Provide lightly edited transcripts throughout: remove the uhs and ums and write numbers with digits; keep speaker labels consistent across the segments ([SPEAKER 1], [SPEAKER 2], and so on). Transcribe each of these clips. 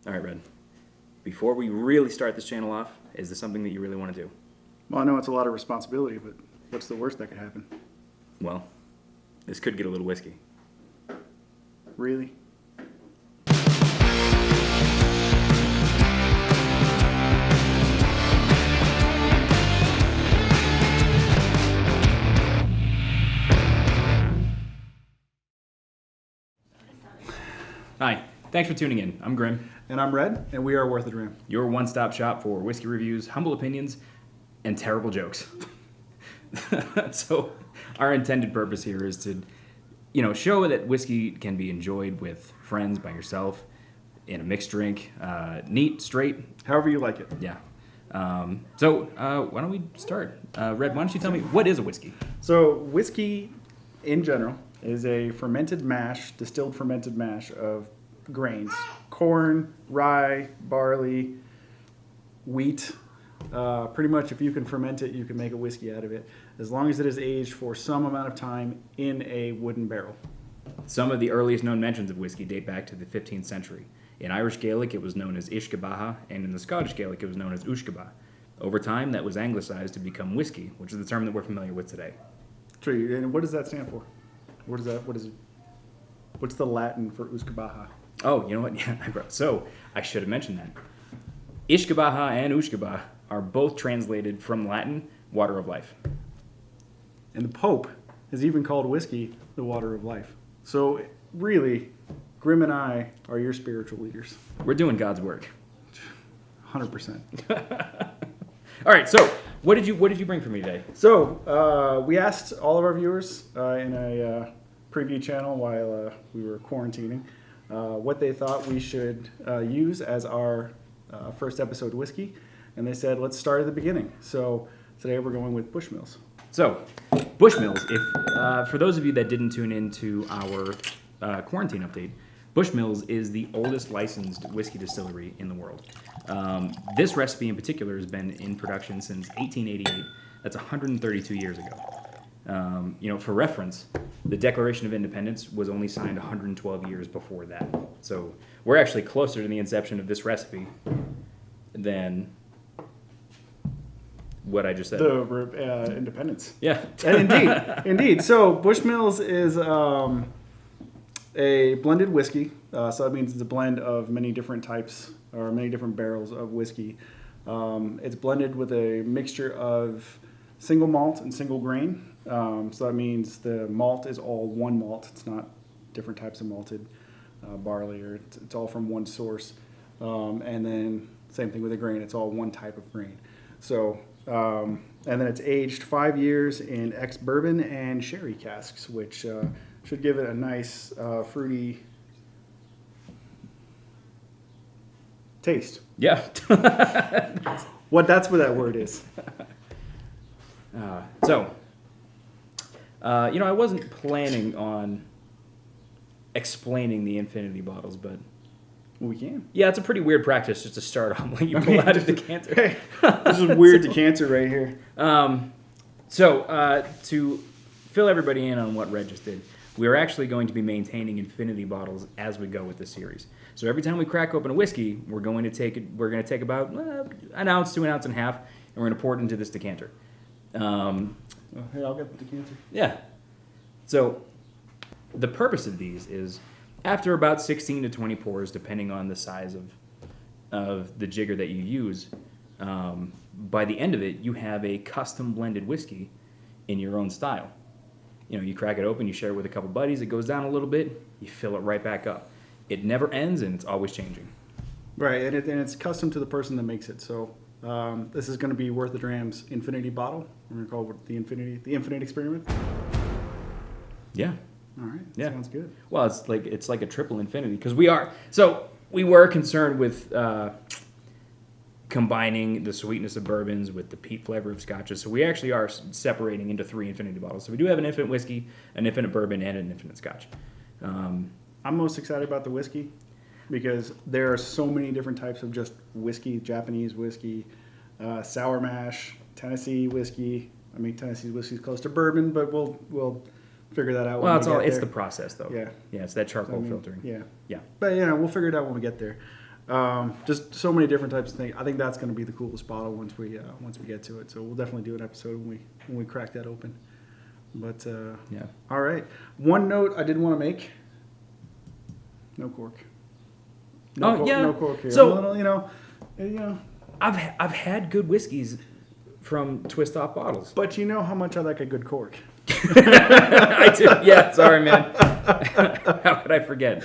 [SPEAKER 1] All right, Red. Before we really start this channel off, is this something that you really want to do?
[SPEAKER 2] Well, I know it's a lot of responsibility, but what's the worst that could happen?
[SPEAKER 1] Well, this could get a little whiskey.
[SPEAKER 2] Really?
[SPEAKER 1] Hi, thanks for tuning in. I'm Grim,
[SPEAKER 2] And I'm Red, and we are Worth a Dram.
[SPEAKER 1] your one-stop shop for whiskey reviews, humble opinions, and terrible jokes. So, our intended purpose here is to, show that whiskey can be enjoyed with friends, by yourself, in a mixed drink, neat, straight.
[SPEAKER 2] However you like it.
[SPEAKER 1] Yeah. So, why don't we start? Red, why don't you tell me, what is a whiskey?
[SPEAKER 2] So, whiskey, in general, is a distilled fermented mash of grains. Corn, rye, barley, wheat. Pretty much if you can ferment it, you can make a whiskey out of it, as long as it is aged for some amount of time in a wooden barrel.
[SPEAKER 1] Some of the earliest known mentions of whiskey date back to the 15th century. In Irish Gaelic, it was known as Ishkabaha, and in the Scottish Gaelic, it was known as Ushkaba. Over time, that was anglicized to become whiskey, which is the term that we're familiar with today.
[SPEAKER 2] True. And what does that stand for? What's the Latin for Ushkabaha?
[SPEAKER 1] Oh, you know what? Yeah, so I should have mentioned that. Ishkabaha and Ushkaba are both translated from Latin, water of life.
[SPEAKER 2] And the Pope has even called whiskey the water of life. So really, Grim and I are your spiritual leaders.
[SPEAKER 1] We're doing God's work.
[SPEAKER 2] 100%.
[SPEAKER 1] All right, so what did you bring for me today?
[SPEAKER 2] So we asked all of our viewers in a preview channel while we were quarantining what they thought we should use as our first episode whiskey. And they said, let's start at the beginning. So today we're going with Bushmills.
[SPEAKER 1] So, Bushmills, if for those of you that didn't tune into our quarantine update, Bushmills is the oldest licensed whiskey distillery in the world. This recipe in particular has been in production since 1888. That's 132 years ago. For reference, the Declaration of Independence was only signed 112 years before that. So we're actually closer to the inception of this recipe than what I just said.
[SPEAKER 2] The independence.
[SPEAKER 1] Yeah.
[SPEAKER 2] And indeed. So Bushmills is a blended whiskey. So that means it's a blend of many different types or many different barrels of whiskey. It's blended with a mixture of single malt and single grain. So that means the malt is all one malt. It's not different types of malted barley, or it's all from one source. And then same thing with the grain. It's all one type of grain. So and then it's aged 5 years in ex-bourbon and sherry casks, which should give it a nice fruity taste.
[SPEAKER 1] Yeah.
[SPEAKER 2] That's what that word is.
[SPEAKER 1] I wasn't planning on explaining the infinity bottles, but
[SPEAKER 2] We can.
[SPEAKER 1] yeah, it's a pretty weird practice just to start off when you pull out a decanter.
[SPEAKER 2] Hey, this is weird decanter right here.
[SPEAKER 1] To fill everybody in on what Red just did, we are actually going to be maintaining infinity bottles as we go with this series. So every time we crack open a whiskey, we're going to take about an ounce to an ounce and a half, and we're going to pour it into this decanter.
[SPEAKER 2] Hey, I'll get the decanter.
[SPEAKER 1] Yeah. So the purpose of these is after about 16 to 20 pours, depending on the size of the jigger that you use, by the end of it, you have a custom blended whiskey in your own style. You crack it open, you share it with a couple buddies, it goes down a little bit, you fill it right back up. It never ends, and it's always changing.
[SPEAKER 2] Right, and it's custom to the person that makes it. So this is going to be Worth a Dram's Infinity Bottle. We're going to call it the Infinite Experiment.
[SPEAKER 1] Yeah.
[SPEAKER 2] All right,
[SPEAKER 1] Yeah.
[SPEAKER 2] sounds good.
[SPEAKER 1] Well, it's like a triple infinity because we were concerned with combining the sweetness of bourbons with the peat flavor of scotches. So we actually are separating into 3 infinity bottles. So we do have an infinite whiskey, an infinite bourbon, and an infinite scotch.
[SPEAKER 2] I'm most excited about the whiskey because there are so many different types of just whiskey, Japanese whiskey, sour mash, Tennessee whiskey. I mean, Tennessee whiskey is close to bourbon, but we'll figure that out.
[SPEAKER 1] Well,
[SPEAKER 2] when
[SPEAKER 1] it's the process though.
[SPEAKER 2] Yeah.
[SPEAKER 1] Yeah, it's that charcoal filtering.
[SPEAKER 2] Yeah.
[SPEAKER 1] Yeah.
[SPEAKER 2] But we'll figure it out when we get there. Just so many different types of things. I think that's going to be the coolest bottle once we get to it. So we'll definitely do an episode when we crack that open. But
[SPEAKER 1] Yeah.
[SPEAKER 2] all right. One note I did want to make: no cork. No cork here.
[SPEAKER 1] So
[SPEAKER 2] I'm a little, you know.
[SPEAKER 1] I've had good whiskeys from twist off bottles.
[SPEAKER 2] But you know how much I like a good cork.
[SPEAKER 1] I do. Yeah. Sorry, man. How could I forget?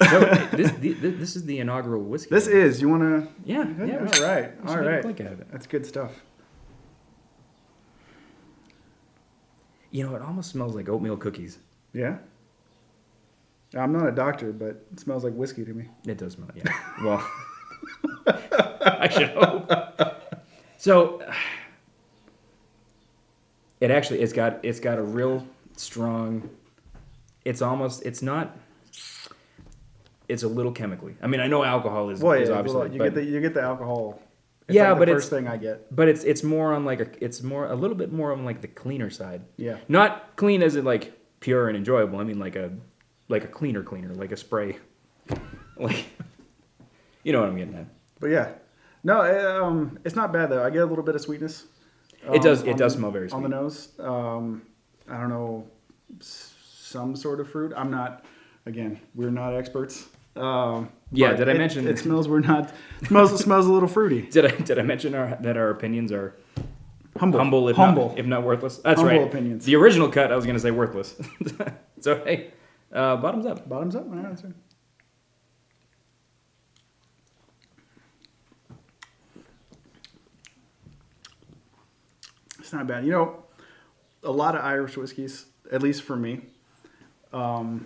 [SPEAKER 1] So this is the inaugural whiskey.
[SPEAKER 2] This is. You want to?
[SPEAKER 1] Yeah. Yeah.
[SPEAKER 2] All right.
[SPEAKER 1] All right. Look at it.
[SPEAKER 2] That's good stuff.
[SPEAKER 1] You know, it almost smells like oatmeal cookies.
[SPEAKER 2] Yeah. I'm not a doctor, but it smells like whiskey to me.
[SPEAKER 1] It does smell. Yeah. Well, I should hope. So, it's got a real strong. It's a little chemically. I mean, I know alcohol is obviously.
[SPEAKER 2] You get the alcohol. It's
[SPEAKER 1] yeah,
[SPEAKER 2] like
[SPEAKER 1] but
[SPEAKER 2] the first thing I get.
[SPEAKER 1] But it's more on like a little bit more on like the cleaner side.
[SPEAKER 2] Yeah.
[SPEAKER 1] Not clean as in like pure and enjoyable. I mean like a cleaner, like a spray. Like, you know what I'm getting at.
[SPEAKER 2] But yeah, no, it's not bad though. I get a little bit of sweetness.
[SPEAKER 1] It does smell very sweet
[SPEAKER 2] on the nose. I don't know, some sort of fruit. I'm not. Again, we're not experts.
[SPEAKER 1] Yeah, did I mention
[SPEAKER 2] it smells? Smells a little fruity.
[SPEAKER 1] Did I mention that our opinions are
[SPEAKER 2] humble,
[SPEAKER 1] if not worthless? That's
[SPEAKER 2] humble
[SPEAKER 1] right.
[SPEAKER 2] Opinions.
[SPEAKER 1] The original cut, I was going to say worthless. So hey, bottoms up.
[SPEAKER 2] Bottoms up. My answer. It's not bad. A lot of Irish whiskeys, at least for me, and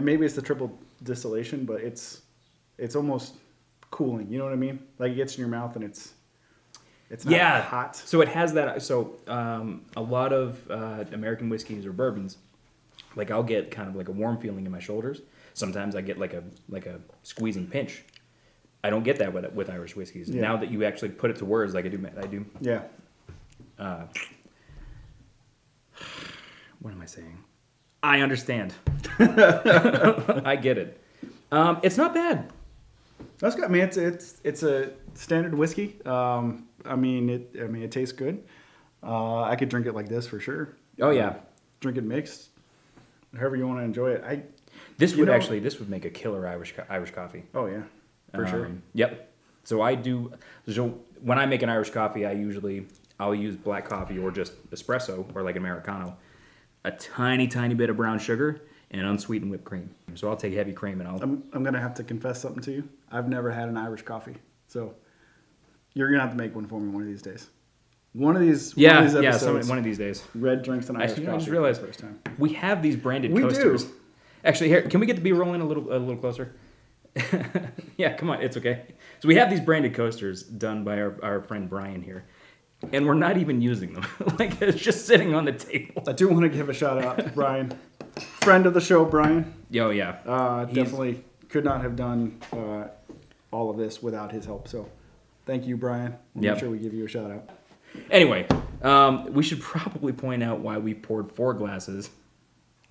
[SPEAKER 2] maybe it's the triple distillation, but it's almost cooling. You know what I mean? Like it gets in your mouth and it's not hot.
[SPEAKER 1] So it has that. So a lot of American whiskeys or bourbons, like I'll get kind of like a warm feeling in my shoulders. Sometimes I get like a squeezing pinch. I don't get that with Irish whiskeys.
[SPEAKER 2] Yeah.
[SPEAKER 1] Now that you actually put it to words, like I do.
[SPEAKER 2] Yeah.
[SPEAKER 1] What am I saying? I understand. I get it. It's not bad.
[SPEAKER 2] That's good. I mean, it's a standard whiskey. It tastes good. I could drink it like this for sure.
[SPEAKER 1] Oh yeah.
[SPEAKER 2] Drink it mixed, however you want to enjoy it.
[SPEAKER 1] This would make a killer Irish coffee.
[SPEAKER 2] Oh yeah, for sure.
[SPEAKER 1] Yep. So when I make an Irish coffee, I'll use black coffee or just espresso or like Americano, a tiny bit of brown sugar and unsweetened whipped cream. So I'll take heavy cream and
[SPEAKER 2] I'm gonna have to confess something to you. I've never had an Irish coffee, so you're gonna have to make one for me one of these days. One of these episodes.
[SPEAKER 1] One of these days.
[SPEAKER 2] Red drinks and Irish coffee.
[SPEAKER 1] I just realized
[SPEAKER 2] for the first time.
[SPEAKER 1] We have these branded
[SPEAKER 2] We
[SPEAKER 1] coasters.
[SPEAKER 2] do.
[SPEAKER 1] Actually, here, can we get the B-roll in a little closer? Yeah, come on, it's okay. So we have these branded coasters done by our friend Brian here, and we're not even using them. Like it's just sitting on the table.
[SPEAKER 2] I do want to give a shout out to Brian, friend of the show, Brian.
[SPEAKER 1] Oh yeah,
[SPEAKER 2] definitely could not have done all of this without his help. So, thank you, Brian. We'll make sure we give you a shout out.
[SPEAKER 1] Anyway, we should probably point out why we poured 4 glasses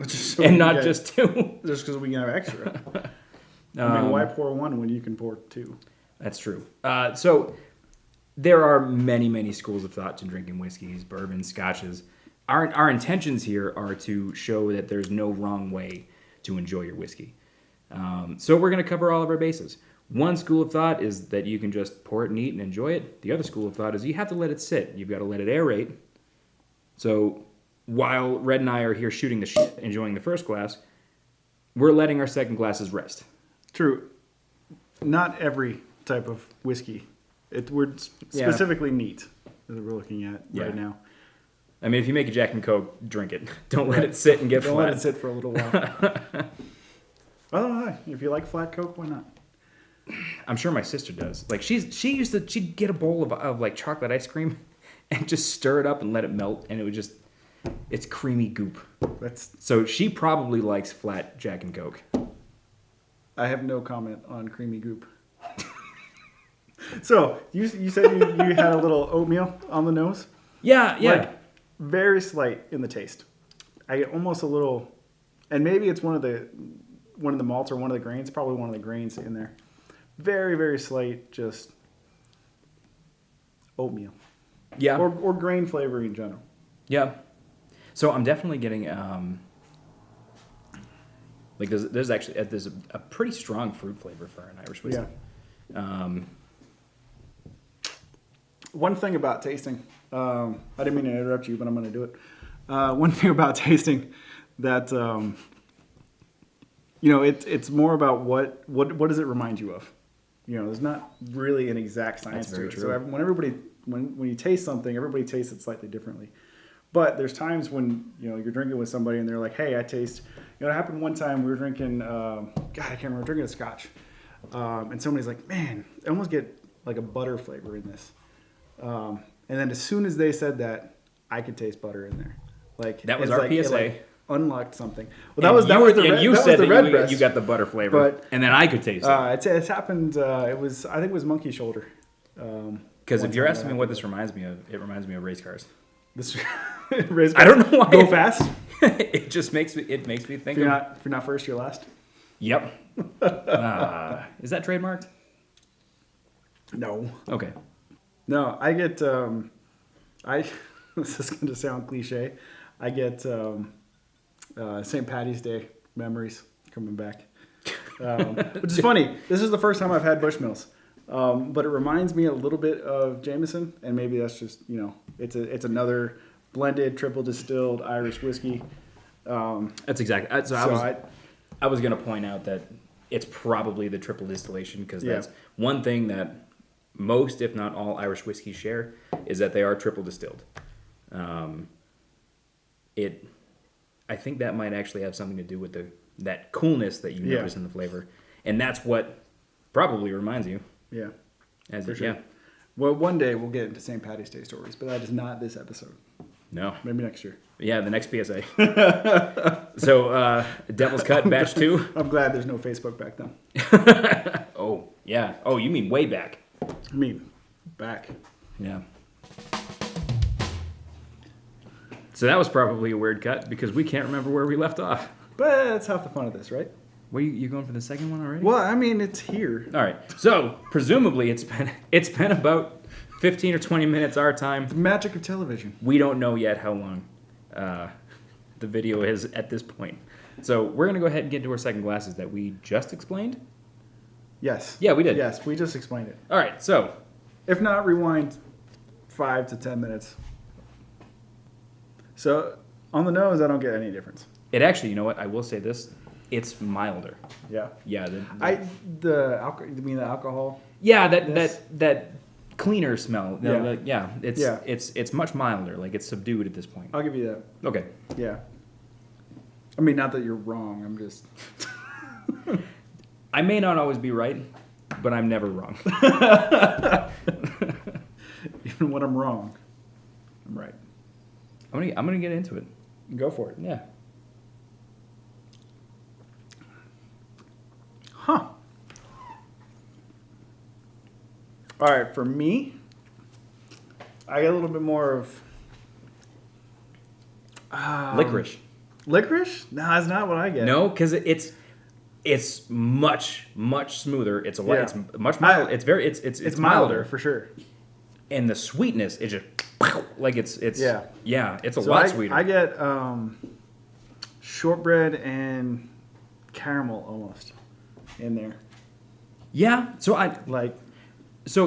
[SPEAKER 2] So
[SPEAKER 1] and not just 2.
[SPEAKER 2] Just because we can have extra. I mean, why pour 1 when you can pour 2?
[SPEAKER 1] That's true. So there are many schools of thought to drinking whiskeys, bourbons, scotches. Our intentions here are to show that there's no wrong way to enjoy your whiskey. So we're going to cover all of our bases. One school of thought is that you can just pour it neat and enjoy it. The other school of thought is you have to let it sit. You've got to let it aerate. So while Red and I are here shooting the shit, enjoying the first glass, we're letting our second glasses rest.
[SPEAKER 2] True. Not every type of whiskey. We're specifically neat that we're looking at right now.
[SPEAKER 1] I mean, if you make a Jack and Coke, drink it. Don't let it sit and get flat.
[SPEAKER 2] Don't let it sit for a little while. Well, if you like flat Coke, why not?
[SPEAKER 1] I'm sure my sister does. Like she'd get a bowl of like chocolate ice cream and just stir it up and let it melt, and it would it's creamy goop. So she probably likes flat Jack and Coke.
[SPEAKER 2] I have no comment on creamy goop. So you said you had a little oatmeal on the nose?
[SPEAKER 1] Yeah.
[SPEAKER 2] Like, very slight in the taste. I get almost a little, and maybe it's one of the one of the malts or one of the grains. Probably one of the grains in there. Very, very slight, just oatmeal.
[SPEAKER 1] Yeah.
[SPEAKER 2] Or grain flavor in general.
[SPEAKER 1] Yeah. So I'm definitely getting like there's actually there's a pretty strong fruit flavor for an Irish whiskey.
[SPEAKER 2] Yeah. One thing about tasting, I didn't mean to interrupt you, but I'm going to do it. One thing about tasting that it's more about what does it remind you of. There's not really an exact science to it.
[SPEAKER 1] True.
[SPEAKER 2] So when you taste something, everybody tastes it slightly differently. But there's times when you're drinking with somebody and they're like, "Hey, I taste." It happened one time. We were drinking. God, I can't remember. Drinking a scotch, and somebody's like, "Man, I almost get like a butter flavor in this." And then as soon as they said that, I could taste butter in there. Like
[SPEAKER 1] that was our PSA.
[SPEAKER 2] It unlocked something. Well, that was the red breast.
[SPEAKER 1] You got the butter flavor, and then I could taste it.
[SPEAKER 2] It's happened. I think it was monkey shoulder.
[SPEAKER 1] Because if you're asking me what this reminds me of, it reminds me of race cars.
[SPEAKER 2] Race cars.
[SPEAKER 1] I don't know why.
[SPEAKER 2] Go fast.
[SPEAKER 1] It just makes me think
[SPEAKER 2] if you're not first, you're last.
[SPEAKER 1] Yep. Is that trademarked?
[SPEAKER 2] No.
[SPEAKER 1] Okay.
[SPEAKER 2] No, I get. This is going to sound cliche. I get St. Patty's Day memories coming back, which is funny. This is the first time I've had Bushmills, but it reminds me a little bit of Jameson, and maybe that's just it's another blended triple distilled Irish whiskey.
[SPEAKER 1] That's exactly. I was going to point out that it's probably the triple distillation because that's one thing that most, if not all, Irish whiskeys share is that they are triple distilled. I think that might actually have something to do with that coolness that you notice in the flavor, and that's what probably reminds you.
[SPEAKER 2] Yeah,
[SPEAKER 1] for sure. Yeah.
[SPEAKER 2] Well, one day we'll get into St. Patty's Day stories, but that is not this episode.
[SPEAKER 1] No.
[SPEAKER 2] Maybe next year.
[SPEAKER 1] Yeah, the next PSA. So, Devil's Cut, batch 2.
[SPEAKER 2] I'm glad there's no Facebook back then.
[SPEAKER 1] Oh, yeah. Oh, you mean way back.
[SPEAKER 2] I mean, back.
[SPEAKER 1] Yeah. So that was probably a weird cut because we can't remember where we left off.
[SPEAKER 2] But that's half the fun of this, right?
[SPEAKER 1] Were you going for the second one already?
[SPEAKER 2] Well, I mean, it's here.
[SPEAKER 1] All right. So presumably it's been about 15 or 20 minutes our time.
[SPEAKER 2] The magic of television.
[SPEAKER 1] We don't know yet how long the video is at this point. So we're gonna go ahead and get to our second glasses that we just explained.
[SPEAKER 2] Yes.
[SPEAKER 1] Yeah, we did.
[SPEAKER 2] Yes, we just explained it.
[SPEAKER 1] All right. So
[SPEAKER 2] if not, rewind 5 to 10 minutes. So on the nose, I don't get any difference.
[SPEAKER 1] it actually, you know what? I will say this. It's milder.
[SPEAKER 2] Yeah.
[SPEAKER 1] Yeah.
[SPEAKER 2] You mean the alcohol?
[SPEAKER 1] Yeah, that cleaner smell.
[SPEAKER 2] Yeah.
[SPEAKER 1] It's much milder. Like it's subdued at this point.
[SPEAKER 2] I'll give you that.
[SPEAKER 1] Okay.
[SPEAKER 2] Yeah. I mean, not that you're wrong. I'm just.
[SPEAKER 1] I may not always be right, but I'm never wrong.
[SPEAKER 2] Even when I'm wrong, I'm right.
[SPEAKER 1] I'm gonna get into it.
[SPEAKER 2] Go for it.
[SPEAKER 1] Yeah.
[SPEAKER 2] Huh. All right, for me, I get a little bit more of
[SPEAKER 1] Licorice.
[SPEAKER 2] Licorice? No, that's not what I get.
[SPEAKER 1] No, because it's much smoother. It's much milder. It's milder
[SPEAKER 2] for sure.
[SPEAKER 1] And the sweetness is just like it's it's a
[SPEAKER 2] so
[SPEAKER 1] lot sweeter.
[SPEAKER 2] I get shortbread and caramel almost in there.
[SPEAKER 1] Yeah, so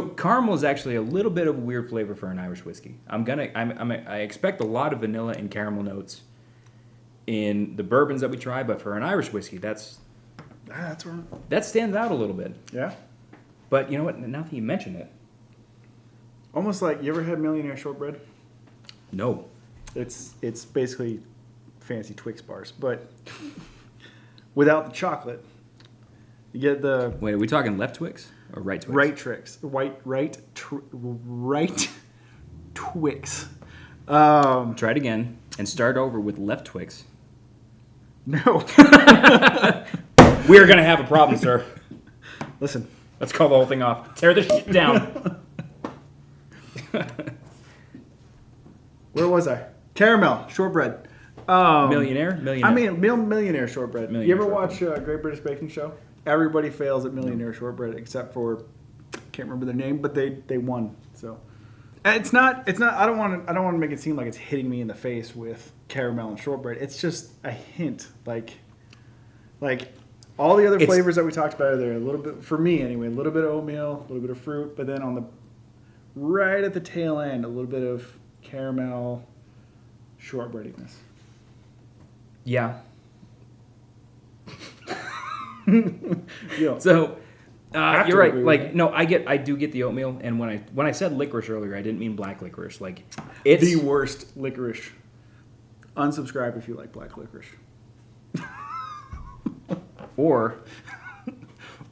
[SPEAKER 1] caramel is actually a little bit of a weird flavor for an Irish whiskey. I expect a lot of vanilla and caramel notes in the bourbons that we try, but for an Irish whiskey, that stands out a little bit.
[SPEAKER 2] Yeah.
[SPEAKER 1] But you know what? Now that you mention it,
[SPEAKER 2] almost like, you ever had Millionaire shortbread?
[SPEAKER 1] no.
[SPEAKER 2] It's basically fancy Twix bars, but without the chocolate. You get the
[SPEAKER 1] Wait, are we talking left Twix or right Twix?
[SPEAKER 2] right Twix. Right Twix.
[SPEAKER 1] Try it again and start over with left Twix.
[SPEAKER 2] No.
[SPEAKER 1] We're gonna have a problem, sir.
[SPEAKER 2] Listen.
[SPEAKER 1] Let's call the whole thing off. Tear this shit down.
[SPEAKER 2] Where was I? Caramel, shortbread.
[SPEAKER 1] Millionaire?
[SPEAKER 2] I mean, millionaire shortbread.
[SPEAKER 1] Millionaire
[SPEAKER 2] You ever
[SPEAKER 1] shortbread.
[SPEAKER 2] watch Great British Baking Show? Everybody fails at millionaire shortbread except for, can't remember their name, but they won. So, and it's not. I don't want to make it seem like it's hitting me in the face with caramel and shortbread. It's just a hint, like all the other flavors that we talked about are there. A little bit for me anyway. A little bit of oatmeal, a little bit of fruit, but then on the right at the tail end, a little bit of caramel shortbreadiness.
[SPEAKER 1] Yeah.
[SPEAKER 2] Yeah.
[SPEAKER 1] So
[SPEAKER 2] have
[SPEAKER 1] you're
[SPEAKER 2] to
[SPEAKER 1] right.
[SPEAKER 2] agree with
[SPEAKER 1] Like,
[SPEAKER 2] that.
[SPEAKER 1] no, I do get the oatmeal, and when I said licorice earlier, I didn't mean black licorice. Like, it's
[SPEAKER 2] The worst licorice. Unsubscribe if you like black licorice.
[SPEAKER 1] or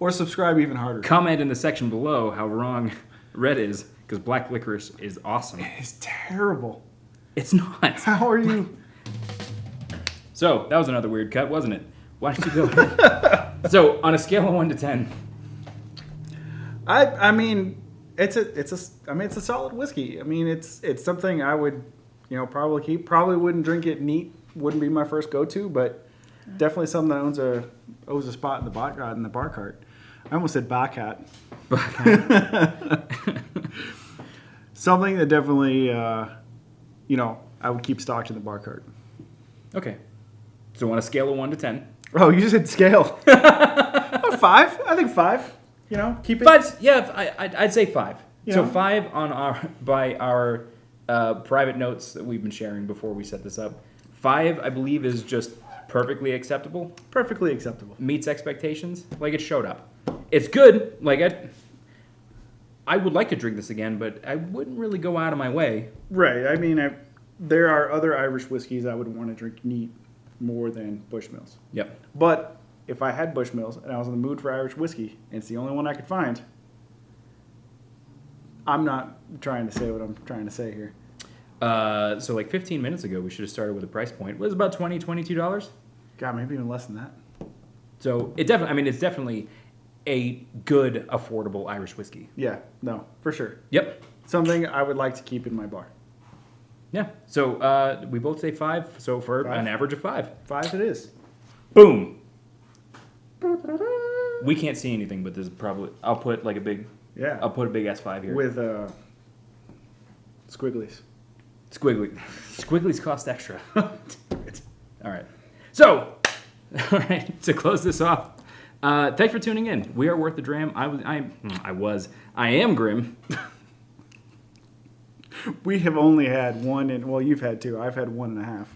[SPEAKER 2] Or subscribe even harder.
[SPEAKER 1] comment in the section below how wrong red is, because black licorice is awesome.
[SPEAKER 2] It's terrible.
[SPEAKER 1] It's not.
[SPEAKER 2] How are you?
[SPEAKER 1] So that was another weird cut, wasn't it? Why don't you go ahead? So on a scale of 1 to 10,
[SPEAKER 2] I mean, it's a solid whiskey. I mean, it's something I would, probably keep. Probably wouldn't drink it neat. Wouldn't be my first go-to, but definitely something that owes a spot in the bar cart. I almost said bar cat. Something that definitely, I would keep stocked in the bar cart.
[SPEAKER 1] okay. So on a scale of 1 to 10,
[SPEAKER 2] Oh, you just said scale. Oh, 5. I think 5. Keep it.
[SPEAKER 1] 5. Yeah, I'd say 5. So
[SPEAKER 2] Yeah.
[SPEAKER 1] 5 on our private notes that we've been sharing before we set this up. 5, I believe, is just perfectly acceptable.
[SPEAKER 2] Perfectly acceptable.
[SPEAKER 1] Meets expectations. Like, it showed up. It's good. Like, I would like to drink this again, but I wouldn't really go out of my way.
[SPEAKER 2] Right. I mean, there are other Irish whiskeys I would want to drink neat more than Bushmills.
[SPEAKER 1] Yep.
[SPEAKER 2] But if I had Bushmills and I was in the mood for Irish whiskey, and it's the only one I could find, I'm not trying to say what I'm trying to say here.
[SPEAKER 1] So like 15 minutes ago, we should have started with a price point. It was about $20, $22.
[SPEAKER 2] God, maybe even less than that.
[SPEAKER 1] So it's definitely a good, affordable Irish whiskey.
[SPEAKER 2] Yeah, no, for sure.
[SPEAKER 1] Yep.
[SPEAKER 2] Something I would like to keep in my bar.
[SPEAKER 1] Yeah. So we both say 5. So for
[SPEAKER 2] 5?
[SPEAKER 1] an average of 5.
[SPEAKER 2] 5 it is.
[SPEAKER 1] Boom. We can't see anything, but this is probably. I'll put like a big.
[SPEAKER 2] Yeah.
[SPEAKER 1] I'll put a big S5 here.
[SPEAKER 2] With squigglies.
[SPEAKER 1] Squiggly. Squigglies cost extra. All right. So, all right. To close this off, thanks for tuning in. We are Worth the Dram. I am Grim.
[SPEAKER 2] We have only had one, well, you've had 2. I've had 1.5.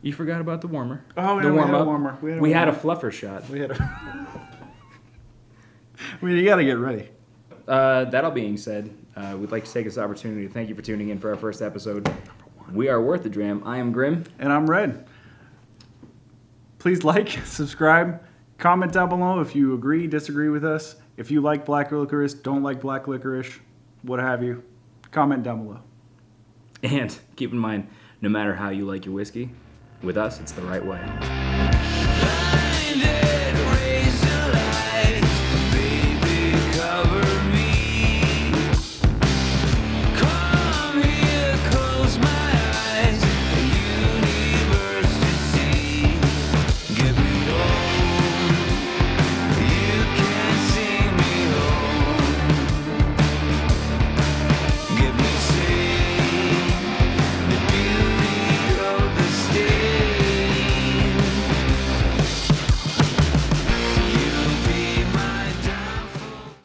[SPEAKER 1] You forgot about the warmer.
[SPEAKER 2] Oh, yeah,
[SPEAKER 1] the
[SPEAKER 2] we had a
[SPEAKER 1] warm-up.
[SPEAKER 2] warmer.
[SPEAKER 1] We had a fluffer shot.
[SPEAKER 2] We had a. I mean, you got to get ready.
[SPEAKER 1] That all being said, we'd like to take this opportunity to thank you for tuning in for our first episode. We are Worth the Dram. I am Grim.
[SPEAKER 2] And I'm Red. Please like, subscribe, comment down below if you agree, disagree with us. If you like black licorice, don't like black licorice, what have you. Comment down below.
[SPEAKER 1] And keep in mind, no matter how you like your whiskey, with us, it's the right way.